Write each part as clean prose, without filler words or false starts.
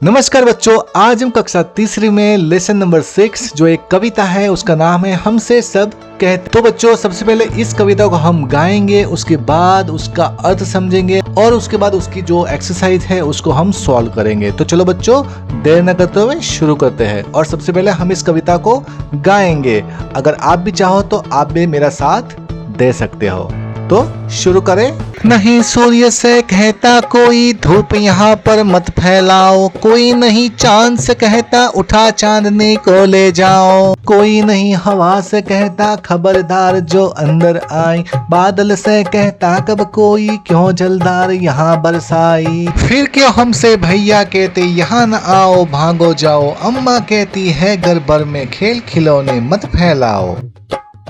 नमस्कार बच्चों, आज हम कक्षा तीसरी में लेसन नंबर 6 जो एक कविता है उसका नाम है हमसे सब कहते। तो बच्चों सबसे पहले इस कविता को हम गाएंगे, उसके बाद उसका अर्थ समझेंगे और उसके बाद उसकी जो एक्सरसाइज है उसको हम सॉल्व करेंगे। तो चलो बच्चों देर न करते हुए शुरू करते हैं और सबसे पहले हम इस कविता को गाएंगे। अगर आप भी चाहो तो आप भी मेरा साथ दे सकते हो। तो शुरू करें। नहीं सूर्य से कहता कोई धूप यहाँ पर मत फैलाओ, कोई नहीं चांद से कहता उठा चांदनी को ले जाओ, कोई नहीं हवा से कहता खबरदार जो अंदर आई, बादल से कहता कब कोई क्यों जलदार यहाँ बरसाई, फिर क्यों हमसे भैया कहते यहाँ न आओ भागो जाओ, अम्मा कहती है घर भर में खेल खिलौने मत फैलाओ,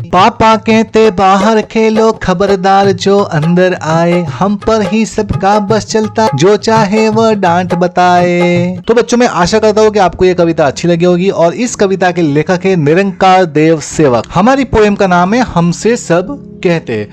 पापा कहते बाहर खेलो खबरदार जो अंदर आए, हम पर ही सबका बस चलता जो चाहे वह डांट बताए। तो बच्चों मैं आशा करता हूँ कि आपको ये कविता अच्छी लगी होगी और इस कविता के लेखक है निरंकार देव सेवक। हमारी पोएम का नाम है हमसे सब कहते।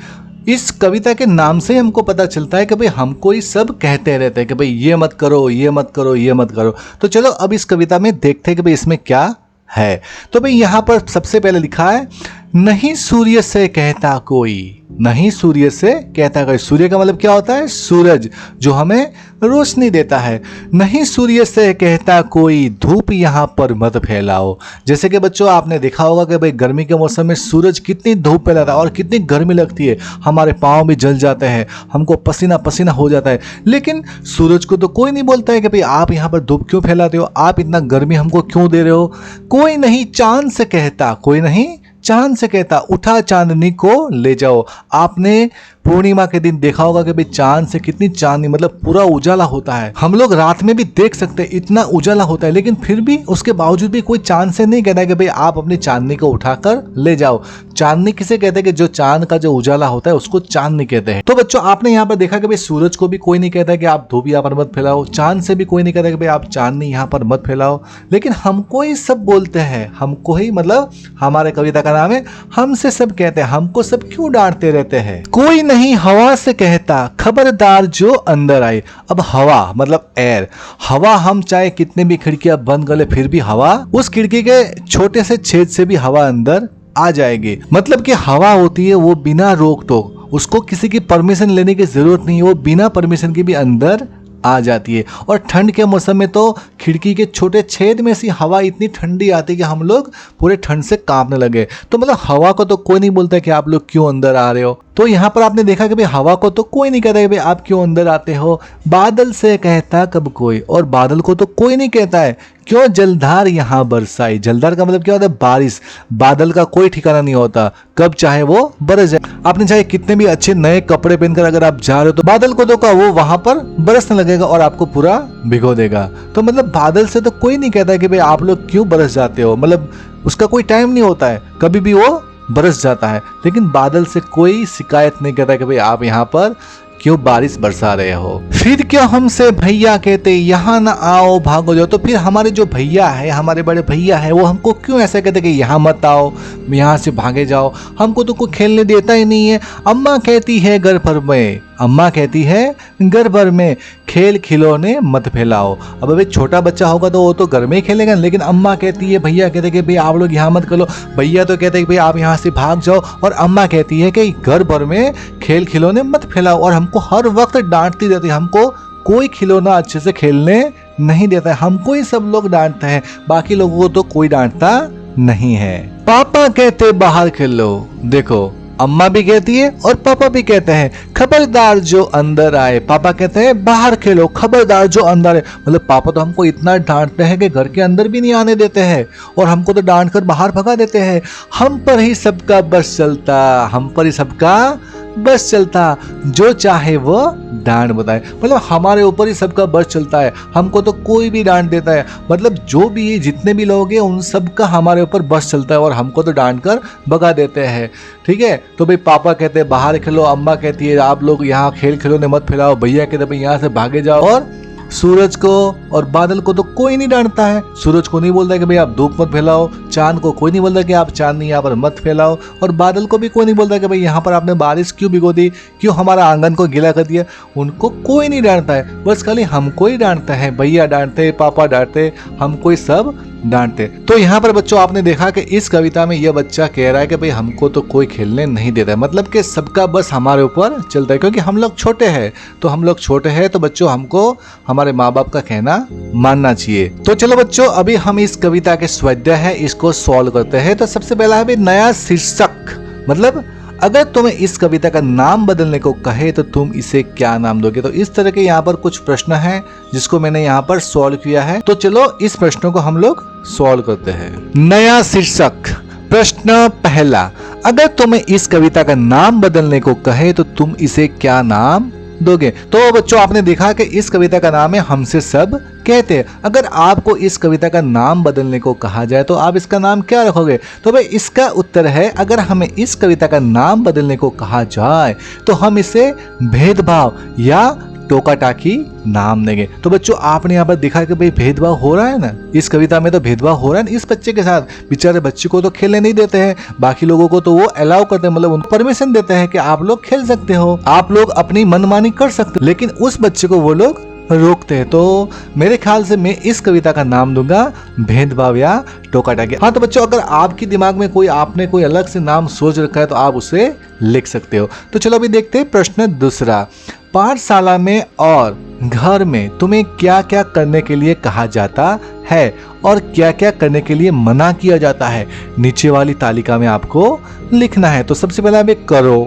इस कविता के नाम से हमको पता चलता है कि भाई हमको ही सब कहते रहते हैं कि भाई ये मत करो, ये मत करो, ये मत करो। तो चलो अब इस कविता में देखते हैं कि भाई इसमें क्या है। तो भाई यहाँ पर सबसे पहले लिखा है नहीं सूर्य से कहता कोई, नहीं सूर्य से कहता कोई। सूर्य का मतलब क्या होता है? सूरज जो हमें रोशनी देता है। नहीं सूर्य से कहता कोई धूप यहाँ पर मत फैलाओ। जैसे कि बच्चों आपने देखा होगा कि भाई गर्मी के मौसम में सूरज कितनी धूप फैलाता है और कितनी गर्मी लगती है, हमारे पाँव भी जल जाते हैं, हमको पसीना पसीना हो जाता है। लेकिन सूरज को तो कोई नहीं बोलता है कि भाई आप यहाँ पर धूप क्यों फैलाते हो, आप इतना गर्मी हमको क्यों दे रहे हो। कोई नहीं चांद से कहता, कोई नहीं चांद से कहता उठा चांदनी को ले जाओ। आपने पूर्णिमा के दिन देखा होगा कि भाई चांद से कितनी चांदनी मतलब पूरा उजाला होता है। हम लोग रात में भी देख सकते हैं, इतना उजाला होता है, लेकिन फिर भी उसके बावजूद भी कोई चांद से नहीं कहता है कि भाई आप अपनी चांदनी को उठाकर ले जाओ। चांदनी किसे कहते हैं कि जो चांद का जो उजाला होता है उसको चांदनी कहते हैं। तो बच्चों आपने यहाँ पर देखा कि भाई सूरज को भी कोई नहीं कहता कि आप धूप यहाँ पर मत फैलाओ, चांद से भी कोई नहीं कहता कि भाई आप चांदनी यहाँ पर मत फैलाओ, लेकिन हमको ही सब बोलते हैं। हमको ही मतलब हमारे कविता का नाम है हमसे सब कहते हैं। हमको सब क्यों डांटते रहते हैं। कोई नहीं हवा से कहता खबरदार जो अंदर आए। अब हवा मतलब एयर, हवा हम चाहे कितने भी खिड़कियां बंद कर ले फिर भी हवा, उस खिड़की के छोटे से छेद से भी हवा अंदर आ जाएगी। मतलब कि हवा होती है वो बिना रोक टोक, उसको किसी की परमिशन लेने की जरूरत नहीं है, वो बिना परमिशन के भी अंदर आ जाती है। और ठंड के मौसम में तो खिड़की के छोटे छेद में से हवा इतनी ठंडी आती है कि हम लोग पूरे ठंड से कांपने लगे। तो मतलब हवा को तो कोई नहीं बोलता कि आप लोग क्यों अंदर आ रहे हो। तो यहाँ पर आपने देखा कि भाई हवा को तो कोई नहीं कहता कि भाई आप क्यों अंदर आते हो। बादल से कहता कब कोई, और बादल को तो कोई नहीं कहता है क्यों जलधार यहाँ बरसाई। जलधार का मतलब क्या होता है? बारिश। बादल का कोई ठिकाना नहीं होता, कब चाहे वो बरस जाए। आपने चाहे कितने भी अच्छे नए कपड़े पहनकर अगर आप जा रहे हो तो बादल को तो का वो वहां पर बरसने लगेगा और आपको पूरा भिगो देगा। तो मतलब बादल से तो कोई नहीं कहता कि भाई आप लोग क्यों बरस जाते हो, मतलब उसका कोई टाइम नहीं होता है, कभी भी वो बरस जाता है। लेकिन बादल से कोई शिकायत नहीं करता कि भाई आप यहाँ पर क्यों बारिश बरसा रहे हो। फिर क्यों हमसे भैया कहते यहाँ ना आओ भागो जाओ। तो फिर हमारे जो भैया है, हमारे बड़े भैया है, वो हमको क्यों ऐसा कहते कि यहाँ मत आओ, यहाँ से भागे जाओ, हमको तो कोई खेलने देता ही नहीं है। अम्मा कहती है घर भर में, अम्मा कहती है घर भर में खेल खिलौने मत फैलाओ। अब अभी छोटा बच्चा होगा तो वो तो घर में ही खेलेगा, लेकिन अम्मा कहती है, भैया कहते हैं कि भाई आप लोग यहाँ मत करो, भैया तो कहते हैं कि भाई आप यहाँ से भाग जाओ, और अम्मा कहती है कि घर भर में खेल खिलौने मत फैलाओ। और हमको हर वक्त डांटती रहती है, हमको कोई खिलौना अच्छे से खेलने नहीं देता है, हमको ही सब लोग डांटते हैं, बाकी लोगों को तो कोई डांटता नहीं है। पापा कहते बाहर खेलो। देखो अम्मा भी कहती है और पापा भी कहते हैं खबरदार जो अंदर आए। पापा कहते हैं बाहर खेलो, खबरदार जो अंदर है। मतलब पापा तो हमको इतना डांटते हैं कि घर के अंदर भी नहीं आने देते हैं और हमको तो डांट कर बाहर भगा देते हैं। हम पर ही सबका बस चलता, हम पर ही सबका बस चलता जो चाहे वो डांट बताए। मतलब हमारे ऊपर ही सबका बस चलता है, हमको तो कोई भी डांट देता है। मतलब जो भी जितने भी लोग हैं उन सब का हमारे ऊपर बस चलता है और हमको तो डांट कर भगा देते हैं। ठीक है, तो भाई पापा कहते हैं बाहर खेलो, अम्मा कहती है आप लोग यहाँ खेल खिलौने मत फैलाओ, भैया कहते हैं भाई यहाँ से भागे जाओ, और सूरज को और बादल को तो कोई नहीं डांटता है। सूरज को नहीं बोलता कि भाई आप धूप मत फैलाओ, चांद को कोई नहीं बोलता कि आप चांदनी यहाँ पर मत फैलाओ, और बादल को भी कोई नहीं बोलता कि भाई यहाँ पर आपने बारिश क्यों भिगो दी, क्यों हमारा आंगन को गीला कर दिया। उनको कोई नहीं डांटता है, बस खाली हमको ही डांटता है। भैया डांटते, पापा डांटते, हमको ही सब डांटते। तो यहाँ पर बच्चों आपने देखा कि इस कविता में यह बच्चा कह रहा है कि भाई हमको तो कोई खेलने नहीं देता है, मतलब कि सबका बस हमारे ऊपर चलता है, क्योंकि हम लोग छोटे हैं। तो हम लोग छोटे हैं तो बच्चों हमको हमारे माँ बाप का कहना मानना चाहिए। तो चलो बच्चों अभी हम इस कविता के स्वाध्याय है इसको सॉल्व करते हैं। तो सबसे पहला है नया शीर्षक, मतलब अगर तुम्हें इस कविता का नाम बदलने को कहे तो तुम इसे क्या नाम दोगे। तो इस तरह के यहाँ पर कुछ प्रश्न हैं जिसको मैंने यहाँ पर सॉल्व किया है। तो चलो इस प्रश्नों को हम लोग सॉल्व करते हैं। नया शीर्षक, प्रश्न पहला, अगर तुम्हें इस कविता का नाम बदलने को कहे तो तुम इसे क्या नाम दोगे। तो बच्चों आपने देखा कि इस कविता का नाम है हमसे सब कहते हैं। अगर आपको इस कविता का नाम बदलने को कहा जाए तो आप इसका नाम क्या रखोगे। तो भाई इसका उत्तर है, अगर हमें इस कविता का नाम बदलने को कहा जाए तो हम इसे भेदभाव या टोका टाकी नाम देंगे। तो बच्चों आपने यहाँ पर देखा कि भाई भेदभाव हो रहा है ना, इस कविता में तो भेदभाव हो रहा है ना इस बच्चे के साथ। बेचारे बच्चे को तो खेलने नहीं देते हैं, बाकी लोगों को तो वो अलाउ करते हैं, मतलब उनको परमिशन देते हैं कि आप लोग खेल सकते हो, आप लोग अपनी मनमानी कर सकते हो, लेकिन उस बच्चे को वो लोग रोकते हैं। तो मेरे ख्याल से मैं इस कविता का नाम दूंगा भेदभाव या टोका टाकी। हाँ तो बच्चों अगर आपके दिमाग में आपने कोई अलग से नाम सोच रखा है तो आप उसे लिख सकते हो। तो चलो अभी देखते हैं प्रश्न दूसरा, पाठशाला में और घर में तुम्हें क्या क्या करने के लिए कहा जाता है और क्या क्या करने के लिए मना किया जाता है, नीचे वाली तालिका में आपको लिखना है। तो सबसे पहले हमें करो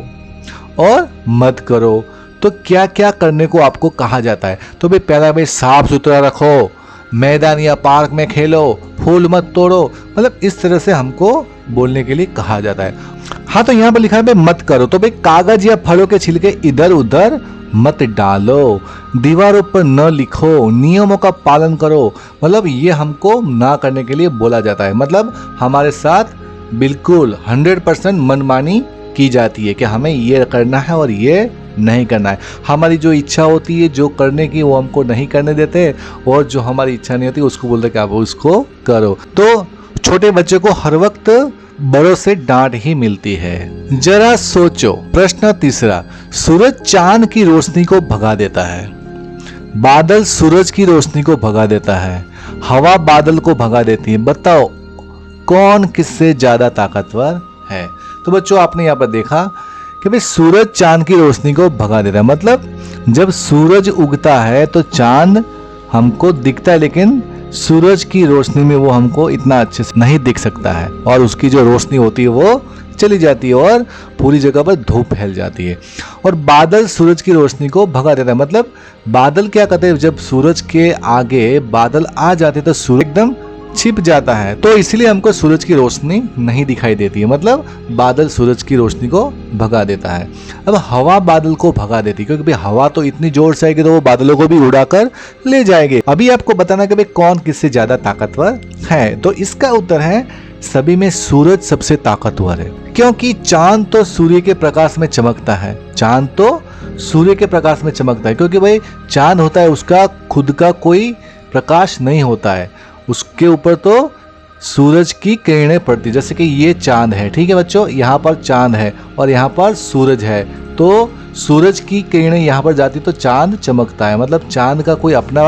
और मत करो, तो क्या क्या करने को आपको कहा जाता है। तो भाई पहला भाई साफ सुथरा रखो, मैदान या पार्क में खेलो, फूल मत तोड़ो, मतलब इस तरह से हमको बोलने के लिए कहा जाता है। हाँ तो यहाँ पर लिखा है भाई मत करो, तो भाई कागज या फलों के छिलके इधर उधर मत डालो, दीवारों पर न लिखो, नियमों का पालन करो, मतलब ये हमको ना करने के लिए बोला जाता है। मतलब हमारे साथ बिल्कुल 100% मनमानी की जाती है कि हमें ये करना है और ये नहीं करना है। हमारी जो इच्छा होती है जो करने की वो हमको नहीं करने देते, और जो हमारी इच्छा नहीं होती उसको बोलते कि आप उसको करो। तो छोटे बच्चे को हर वक्त बड़ों से डांट ही मिलती है। जरा सोचो, प्रश्न तीसरा, सूरज चांद की रोशनी को भगा देता है, बादल सूरज की रोशनी को भगा देता है, हवा बादल को भगा देती है, बताओ कौन किससे ज्यादा ताकतवर है। तो बच्चों आपने यहाँ पर देखा कि भाई सूरज चांद की रोशनी को भगा देता है, मतलब जब सूरज उगता है तो चांद हमको दिखता है, लेकिन सूरज की रोशनी में वो हमको इतना अच्छे से नहीं दिख सकता है, और उसकी जो रोशनी होती है वो चली जाती है और पूरी जगह पर धूप फैल जाती है। और बादल सूरज की रोशनी को भगा देता है, मतलब बादल क्या करते हैं, जब सूरज के आगे बादल आ जाते तो सूरज एकदम छिप जाता है, तो इसलिए हमको सूरज की रोशनी नहीं दिखाई देती है, मतलब बादल सूरज की रोशनी को भगा देता है। अब हवा बादल को भगा देती है, क्योंकि भाई हवा तो इतनी जोर से आएगी तो वो बादलों को भी उड़ाकर ले जाएंगे। अभी आपको बताना कि भाई कौन किससे ज्यादा ताकतवर है। तो इसका उत्तर है सभी में सूरज सबसे ताकतवर है, क्योंकि चांद तो सूर्य के प्रकाश में चमकता है, चांद तो सूर्य के प्रकाश में चमकता है, क्योंकि भाई चांद होता है उसका खुद का कोई प्रकाश नहीं होता है, उसके ऊपर तो सूरज की किरणें पड़ती, जैसे कि ये चांद है, ठीक है बच्चों, यहाँ पर चांद है और यहाँ पर सूरज है, तो सूरज की किरणें यहाँ पर जाती तो चांद चमकता है, मतलब चांद का कोई अपना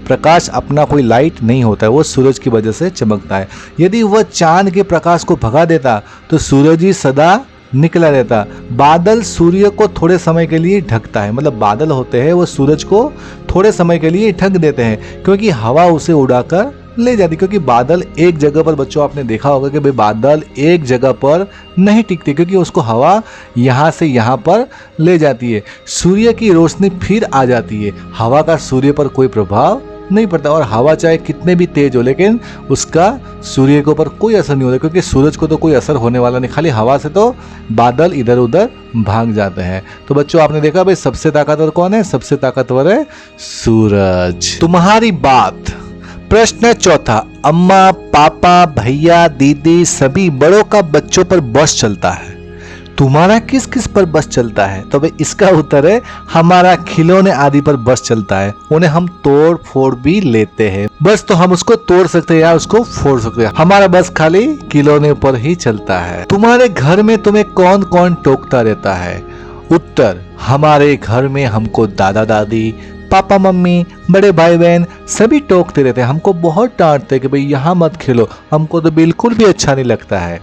प्रकाश, अपना कोई लाइट नहीं होता है, वो सूरज की वजह से चमकता है। यदि वह चांद के प्रकाश को भगा देता तो सूरज ही सदा निकला रहता। बादल सूर्य को थोड़े समय के लिए ढकता है, मतलब बादल होते हैं वो सूरज को थोड़े समय के लिए ढक देते हैं, क्योंकि हवा उसे उड़ाकर ले जाती, क्योंकि बादल एक जगह पर, बच्चों आपने देखा होगा कि भाई बादल एक जगह पर नहीं टिकते, क्योंकि उसको हवा यहाँ से यहाँ पर ले जाती है। सूर्य की रोशनी फिर आ जाती है, हवा का सूर्य पर कोई प्रभाव नहीं पड़ता, और हवा चाहे कितने भी तेज हो लेकिन उसका सूर्य के ऊपर कोई असर नहीं होता, क्योंकि सूरज को तो कोई असर होने वाला नहीं, खाली हवा से तो बादल इधर उधर भाग जाते हैं। तो बच्चों आपने देखा भाई सबसे ताकतवर कौन है, सबसे ताकतवर है सूरज। तुम्हारी बात। प्रश्न चौथा, अम्मा पापा भैया दीदी सभी बड़ों का बच्चों पर बस चलता है, तुम्हारा किस किस पर बस चलता है? तो भाई इसका उत्तर है हमारा खिलौने आदि पर बस चलता है। उन्हें हम तोड़ फोड़ भी लेते हैं। बस तो हम उसको तोड़ सकते हैं या उसको फोड़ सकते हैं, हमारा बस खाली खिलौने पर ही चलता है। तुम्हारे घर में तुम्हें कौन कौन टोकता रहता है? उत्तर, हमारे घर में हमको दादा दादी, पापा मम्मी, बड़े भाई बहन सभी टोकते रहते हैं। हमको बहुत डांटते हैं कि भाई यहाँ मत खेलो, हमको तो बिल्कुल भी अच्छा नहीं लगता है।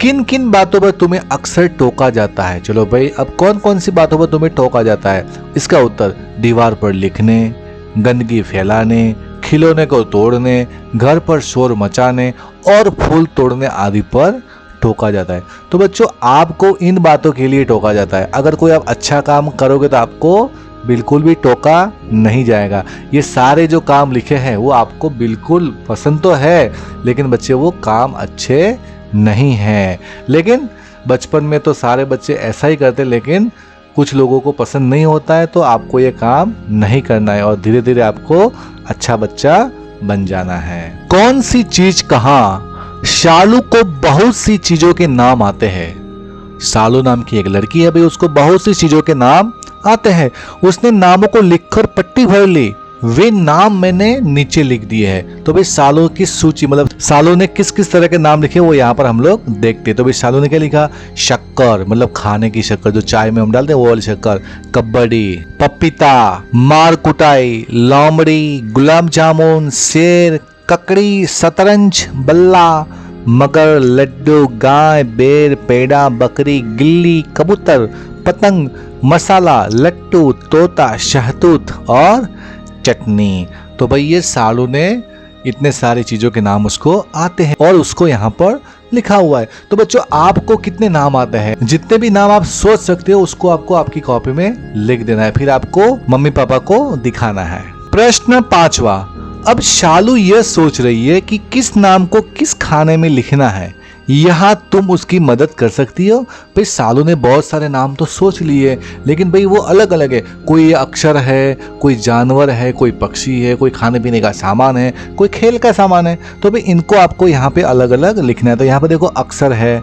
किन किन बातों पर तुम्हें अक्सर टोका जाता है? चलो भाई, अब कौन कौन सी बातों पर तुम्हें टोका जाता है? इसका उत्तर, दीवार पर लिखने, गंदगी फैलाने, खिलौने को तोड़ने, घर पर शोर मचाने और फूल तोड़ने आदि पर टोका जाता है। तो बच्चों, आपको इन बातों के लिए टोका जाता है। अगर कोई आप अच्छा काम करोगे तो आपको बिल्कुल भी टोका नहीं जाएगा। ये सारे जो काम लिखे हैं वो आपको बिल्कुल पसंद तो है, लेकिन बच्चे वो काम अच्छे नहीं हैं। लेकिन बचपन में तो सारे बच्चे ऐसा ही करते, लेकिन कुछ लोगों को पसंद नहीं होता है, तो आपको ये काम नहीं करना है और धीरे धीरे आपको अच्छा बच्चा बन जाना है। कौन सी चीज कहाँ? शालू को बहुत सी चीजों के नाम आते हैं। शालू नाम की एक लड़की है भाई, उसको बहुत सी चीजों के नाम आते हैं। उसने नामों को लिखकर पट्टी भर ली। वे नाम मैंने नीचे लिख दिए हैं। तो भाई सालों की सूची, मतलब सालों ने किस किस तरह के नाम लिखे वो यहाँ पर हम लोग देखते हैं। तो भाई सालों ने क्या लिखा? शक्कर, मतलब खाने की शक्कर, जो चाय में हम डालते हैं वो वाली शक्कर। कबड्डी, पपीता, मार कुटाई, लोमड़ी, गुलाब जामुन, शेर, ककड़ी, शतरंज, बल्ला, मगर, लड्डू, गाय, बेर, पेड़ा, बकरी, गिल्ली, कबूतर, पतंग, मसाला, लट्टू, तोता, शहतूत और चटनी। तो भाई ये सालों ने इतने सारी चीजों के नाम उसको आते हैं और उसको यहाँ पर लिखा हुआ है। तो बच्चों, आपको कितने नाम आते हैं? जितने भी नाम आप सोच सकते हो उसको आपको आपकी कॉपी में लिख देना है, फिर आपको मम्मी पापा को दिखाना है। प्रश्न 5वां। अब शालू यह सोच रही है कि किस नाम को किस खाने में लिखना है। यहाँ तुम उसकी मदद कर सकती हो। भाई शालू ने बहुत सारे नाम तो सोच लिए, लेकिन भाई वो अलग अलग है। कोई अक्षर है, कोई जानवर है, कोई पक्षी है, कोई खाने पीने का सामान है, कोई खेल का सामान है। तो भाई इनको आपको यहाँ पे अलग अलग लिखना है। तो यहाँ पर देखो अक्षर है,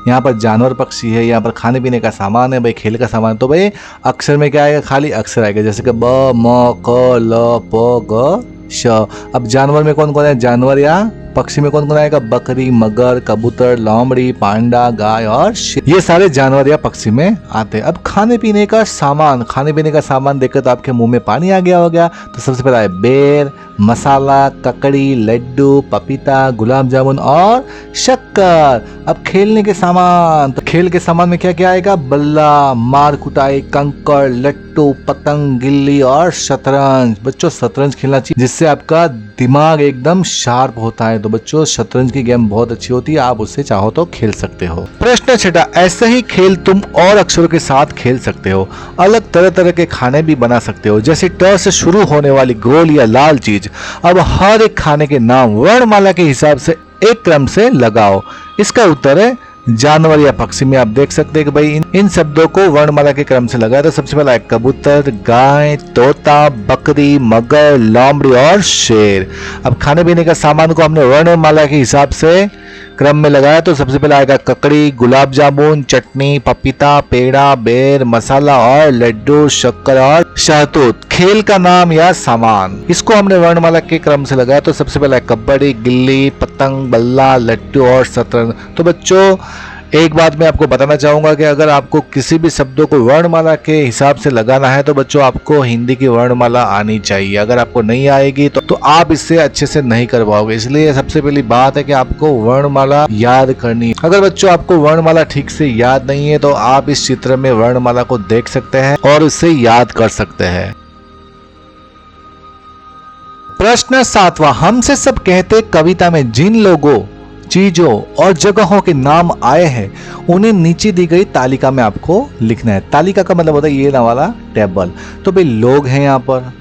यहाँ पर जानवर पक्षी है, यहाँ पर खाने पीने का सामान है, भाई खेल का सामान। तो भाई अक्षर में क्या आएगा? खाली अक्षर आएगा, जैसे कि ब, म, क, ल, प, ग, श। अब जानवर में कौन कौन है? जानवर या पक्षी में कौन कौन आएगा? बकरी, मगर, कबूतर, लोमड़ी, पांडा, गाय और शेर। ये सारे जानवर या पक्षी में आते हैं। अब खाने पीने का सामान, खाने पीने का सामान देखकर तो आपके मुंह में पानी आ गया होगा। तो सबसे पहला है बेर, मसाला, ककड़ी, लड्डू, पपीता, गुलाब जामुन और शक्कर। अब खेलने के सामान, तो खेल के सामान में क्या क्या आएगा? बल्ला, मार कुटाई, कंकड़, लट्टू, पतंग, गिल्ली और शतरंज। बच्चों शतरंज खेलना चाहिए, जिससे आपका दिमाग एकदम शार्प होता है। तो बच्चों शतरंज की गेम बहुत अच्छी होती है, आप उससे चाहो तो खेल सकते हो। प्रश्न 6। ऐसे ही खेल तुम और अक्षरों के साथ खेल सकते हो। अलग तरह तरह के खाने भी बना सकते हो, जैसे ट से शुरू होने वाली गोल या लाल चीज। अब हर एक खाने के नाम वर्णमाला के हिसाब से एक क्रम से लगाओ। इसका उत्तर है जानवर या पक्षी में आप देख सकते हैं कि भाई इन शब्दों को वर्णमाला के क्रम से लगाया। तो सबसे पहला है कबूतर, गाय, तोता, बकरी, मगर, लोमड़ी और शेर। अब खाने पीने का सामान को हमने वर्णमाला के हिसाब से क्रम में लगाया। तो सबसे पहले आएगा ककड़ी, गुलाब जामुन, चटनी, पपीता, पेड़ा, बेर, मसाला और लड्डू, शक्कर और शहतूत। खेल का नाम या सामान, इसको हमने वर्णमाला के क्रम से लगाया। तो सबसे पहले कबड्डी, गिल्ली, पतंग, बल्ला, लट्टू और शतरंज। तो बच्चों एक बात मैं आपको बताना चाहूंगा कि अगर आपको किसी भी शब्दों को वर्णमाला के हिसाब से लगाना है तो बच्चों आपको हिंदी की वर्णमाला आनी चाहिए। अगर आपको नहीं आएगी तो आप इससे अच्छे से नहीं कर पाओगे। इसलिए सबसे पहली बात है कि आपको वर्णमाला याद करनी है। अगर बच्चों आपको वर्णमाला ठीक से याद नहीं है तो आप इस चित्र में वर्णमाला को देख सकते हैं और इसे याद कर सकते हैं। प्रश्न 7वां। हमसे सब कहते कविता में जिन लोगों, चीजों और जगहों के नाम आए हैं उन्हें नीचे दी गई तालिका में आपको लिखना है। तालिका का मतलब होता है ये ना वाला टेबल। तो भाई लोग हैं, यहाँ पर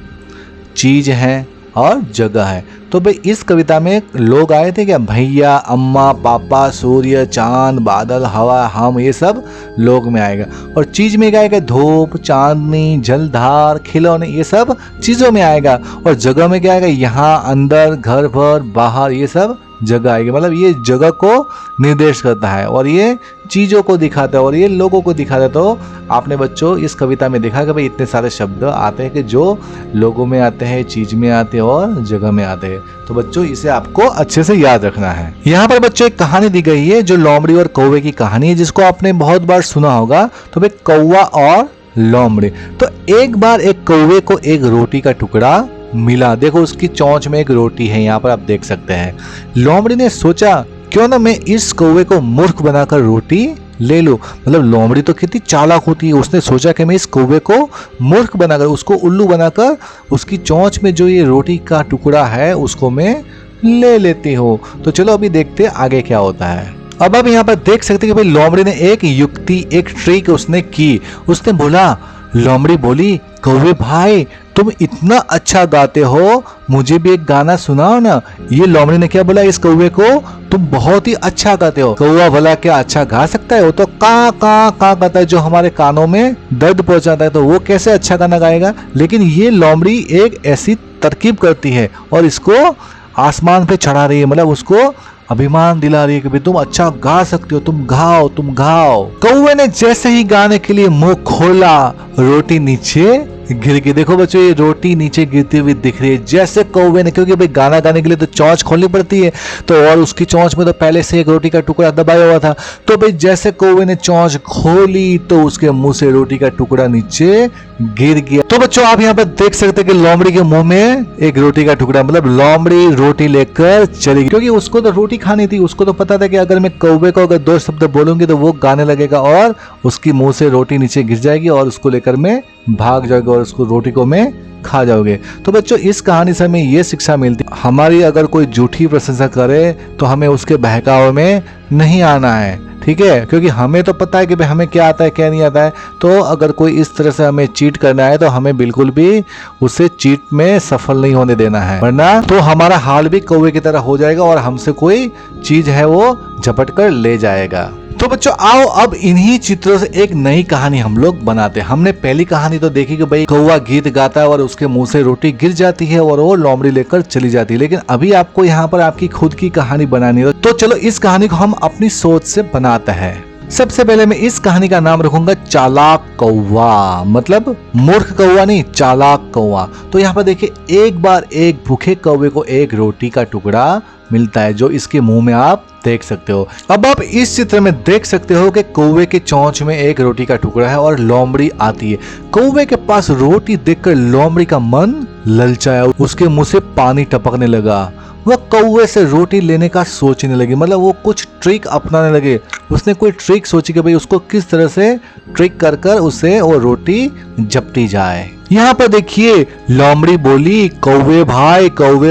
चीज है और जगह है। तो भाई इस कविता में लोग आए थे क्या? भैया, अम्मा, पापा, सूर्य, चांद, बादल, हवा, हम, ये सब लोग में आएगा। और चीज में क्या आएगा? धूप, चांदनी, जलधार, खिलौने, ये सब चीजों में आएगा। और जगह में क्या आएगा? यहाँ, अंदर, घर भर, बाहर, ये सब जगह आएगी। मतलब ये जगह को निर्देश करता है और ये चीज़ों को दिखाता है और ये लोगों को दिखाता है। तो आपने बच्चों इस कविता में देखा कि भाई इतने सारे शब्द आते हैं कि जो लोगों में आते हैं, चीज में आते हैं और जगह में आते हैं। तो बच्चों इसे आपको अच्छे से याद रखना है। यहाँ पर बच्चों एक कहानी दी गई है जो लोमड़ी और कौवे की कहानी है, जिसको आपने बहुत बार सुना होगा। तो भाई कौवा और लोमड़ी। तो एक बार एक कौवे को एक रोटी का टुकड़ा मिला। देखो उसकी चोंच में एक रोटी है, यहाँ पर आप देख सकते हैं। लोमड़ी ने सोचा क्यों ना मैं इस कौवे को मूर्ख बनाकर रोटी ले लो। मतलब लोमड़ी तो कितनी चालाक होती है, उसने सोचा कि मैं इस कौवे को मूर्ख बनाकर, उसको उल्लू बनाकर उसकी चोंच में जो ये रोटी का टुकड़ा है उसको मैं ले लेती हूँ। तो चलो अभी देखते हैं आगे क्या होता है। अब आप यहाँ पर देख सकते हैं कि भाई लोमड़ी ने एक युक्ति, एक ट्रिक उसने की। उसने बोला, लोमड़ी बोली, कौवे भाई तुम इतना अच्छा गाते हो, मुझे भी एक गाना सुनाओ ना। ये लोमड़ी ने क्या बोला इस कौवे को, तुम बहुत ही अच्छा गाते हो। कौवा भला क्या अच्छा गा सकता है? वो तो का गाता है जो हमारे कानों में दर्द पहुंचाता है, तो वो कैसे अच्छा गाना गाएगा। लेकिन ये लोमड़ी एक ऐसी तरकीब करती है और इसको आसमान पे चढ़ा रही है, मतलब उसको अभिमान दिला रही है कि भाई तुम अच्छा गा सकते हो, तुम गाओ तुम गाओ। कौवे ने जैसे ही गाने के लिए मुंह खोला, रोटी नीचे गिर गई। देखो बच्चों ये रोटी नीचे गिरती हुई दिख रही है। जैसे कौवे ने, क्योंकि भाई गाना गाने के लिए तो चोंच खोलनी पड़ती है, तो और उसकी चोंच में तो पहले से एक रोटी का टुकड़ा दबाया हुआ था। तो भाई जैसे कौवे ने चोंच खोली तो उसके मुंह से रोटी का टुकड़ा नीचे गिर गया। तो बच्चों आप यहाँ पर देख सकते हैं कि लोमड़ी के मुंह में एक रोटी का टुकड़ा, मतलब लोमड़ी रोटी लेकर चली गई, क्योंकि उसको तो रोटी खानी थी। उसको तो पता था कि अगर मैं कौवे को अगर दो शब्द बोलूंगी तो वो गाने लगेगा और उसकी मुंह से रोटी नीचे गिर जाएगी और उसको लेकर मैं भाग जाओगे और उसको रोटी को मैं खा जाओगे। तो बच्चों इस कहानी से हमें ये शिक्षा मिलती है, हमारी अगर कोई झूठी प्रशंसा करे तो हमें उसके बहकावे में नहीं आना है, ठीक है। क्योंकि हमें तो पता है कि भाई हमें क्या आता है क्या नहीं आता है। तो अगर कोई इस तरह से हमें चीट करना है तो हमें बिल्कुल भी उसे चीट में सफल नहीं होने देना है, वरना तो हमारा हाल भी कौवे की तरह हो जाएगा और हमसे कोई चीज है वो झपट कर ले जाएगा। तो बच्चों आओ अब इन्हीं चित्रों से एक नई कहानी हम लोग बनाते हैं। हमने पहली कहानी तो देखी कि भाई कौवा गीत गाता है और उसके मुंह से रोटी गिर जाती है और वो लोमड़ी लेकर चली जाती है। लेकिन अभी आपको यहाँ पर आपकी खुद की कहानी बनानी है, तो चलो इस कहानी को हम अपनी सोच से बनाते हैं। सबसे पहले मैं इस कहानी का नाम रखूंगा चालाक कौवा, मतलब मूर्ख कौवा नहीं, चालाक कौवा। तो यहाँ पर देखिए एक बार एक भूखे कौवे को एक रोटी का टुकड़ा मिलता है जो इसके मुंह में आप देख सकते हो। अब आप इस चित्र में देख सकते हो कि कौवे के चोंच में एक रोटी का टुकड़ा है और लोमड़ी आती है। कौवे के पास रोटी देखकर लोमड़ी का मन ललचाया, उसके मुंह से पानी टपकने लगा। वह कौवे से रोटी लेने का सोचने लगी, मतलब वो कुछ ट्रिक अपनाने लगे। उसने कोई ट्रिक सोची कि भाई उसको किस तरह से ट्रिक कर कर उसे वो रोटी झपटी जाए। यहाँ पर देखिए लोमड़ी बोली, कौवे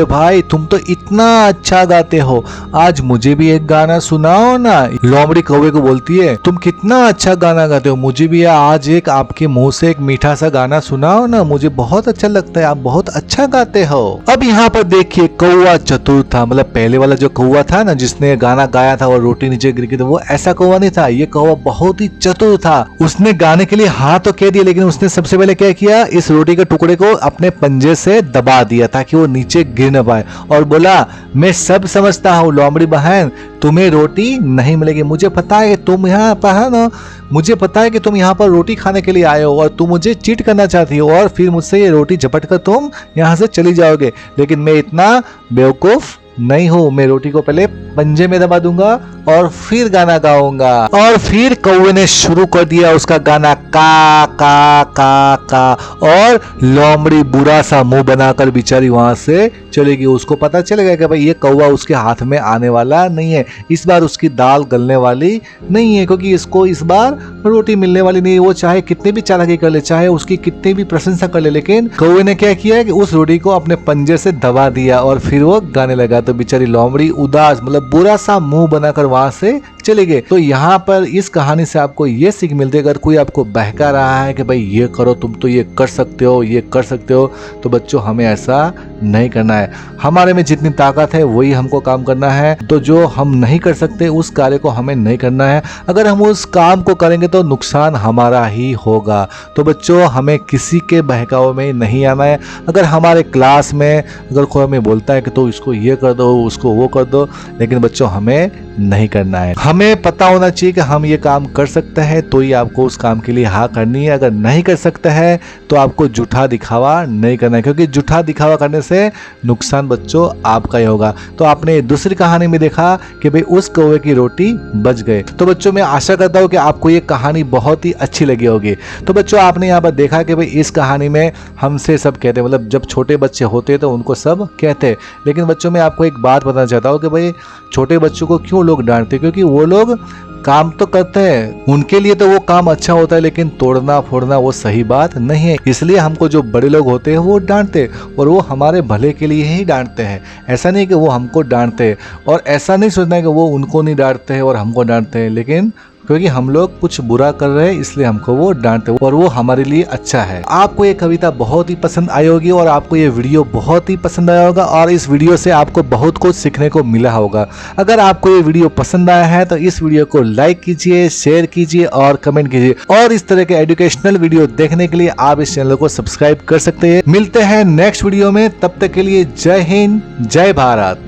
भाई तुम तो इतना अच्छा गाते हो, आज मुझे भी एक गाना सुनाओ ना। लोमड़ी कौवे को बोलती है, तुम कितना अच्छा गाना गाते हो, मुझे भी आज एक आपके मुंह से एक मीठा सा गाना सुनाओ ना, मुझे बहुत अच्छा लगता है, आप बहुत अच्छा गाते हो। अब यहाँ पर देखिए कौवा चतुर था, मतलब पहले वाला जो कौवा था ना जिसने गाना गाया था और रोटी नीचे गिर गई, तो वो ऐसा कौवा नहीं था। ये कौवा बहुत ही चतुर था। उसने गाने के लिए हाँ तो कह दिया, लेकिन उसने सबसे पहले क्या किया, इस रोटी के टुकड़े को अपने पंजे से दबा दिया ताकि वो नीचे गिर न पाए और बोला, मैं सब समझता हूँ लोमड़ी बहन, तुम्हें रोटी नहीं मिलेगी। मुझे पता है तुम यहाँ पर है ना, मुझे पता है कि तुम यहाँ पर रोटी खाने के लिए आए हो और तुम मुझे चीट करना चाहती हो और फिर मुझसे ये रोटी झपट कर तुम यहाँ से चली जाओगे। लेकिन मैं इतना बेवकूफ नहीं हूँ, मैं रोटी को पहले पंजे में दबा दूंगा और फिर गाना गाऊंगा। और फिर कौवे ने शुरू कर दिया उसका गाना, का का का का, और लोमड़ी बुरा सा मुंह बनाकर बेचारी वहां से चलेगी। उसको पता चलेगा कि भाई ये कौवा उसके हाथ में आने वाला नहीं है, इस बार उसकी दाल गलने वाली नहीं है, क्योंकि इसको इस बार रोटी मिलने वाली नहीं है। वो चाहे कितनी भी चालाकी कर ले, चाहे उसकी कितनी भी प्रशंसा कर ले, लेकिन कौवे ने क्या किया कि उस रोटी को अपने पंजे से दबा दिया और फिर वो गाने लगा। तो बेचारी लोमड़ी उदास, मतलब बुरा सा मुंह बनाकर वहां से चले गए। तो यहाँ पर इस कहानी से आपको ये सीख मिलती है, अगर कोई आपको बहका रहा है कि भाई ये करो, तुम तो ये कर सकते हो, ये कर सकते हो, तो बच्चों हमें ऐसा नहीं करना है। हमारे में जितनी ताकत है वही हमको काम करना है। तो जो हम नहीं कर सकते उस कार्य को हमें नहीं करना है। अगर हम उस काम को करेंगे तो नुकसान हमारा ही होगा। तो बच्चों हमें किसी के बहकावे में नहीं आना है। अगर हमारे क्लास में अगर कोई हमें बोलता है कि तो इसको ये कर दो, उसको वो कर दो, लेकिन बच्चों हमें नहीं करना है। हमें पता होना चाहिए कि हम ये काम कर सकते हैं तो ही आपको उस काम के लिए हाँ करनी है। अगर नहीं कर सकते हैं तो आपको झूठा दिखावा नहीं करना है, क्योंकि झूठा दिखावा करने से नुकसान बच्चों आपका ही होगा। तो आपने दूसरी कहानी में देखा कि भाई उस कौवे की रोटी बच गए। तो बच्चों मैं आशा करता हूँ कि आपको ये कहानी बहुत ही अच्छी लगी होगी। तो बच्चों आपने यहाँ पर देखा कि भाई इस कहानी में हमसे सब कहते हैं, मतलब जब छोटे बच्चे होते हैं तो उनको सब कहते हैं। लेकिन बच्चों मैं आपको एक बात बताना चाहता हूँ कि भाई छोटे बच्चों को क्यों लोग डांटते हैं, क्योंकि वो लोग काम तो करते हैं, उनके लिए तो वो काम अच्छा होता है, लेकिन तोड़ना फोड़ना वो सही बात नहीं है। इसलिए हमको जो बड़े लोग होते हैं वो डांटते, और वो हमारे भले के लिए ही डांटते हैं। ऐसा नहीं कि वो हमको डांटते हैं, और ऐसा नहीं सोचना है कि वो उनको नहीं डांटते हैं और हमको डांटते हैं, लेकिन क्योंकि हम लोग कुछ बुरा कर रहे हैं इसलिए हमको वो डांटते हैं, और वो हमारे लिए अच्छा है। आपको ये कविता बहुत ही पसंद आई होगी और आपको ये वीडियो बहुत ही पसंद आया होगा, और इस वीडियो से आपको बहुत कुछ सीखने को मिला होगा। अगर आपको ये वीडियो पसंद आया है तो इस वीडियो को लाइक कीजिए, शेयर कीजिए और कमेंट कीजिए, और इस तरह के एजुकेशनल वीडियो देखने के लिए आप इस चैनल को सब्सक्राइब कर सकते हैं। मिलते हैं नेक्स्ट वीडियो में, तब तक के लिए जय हिंद, जय भारत।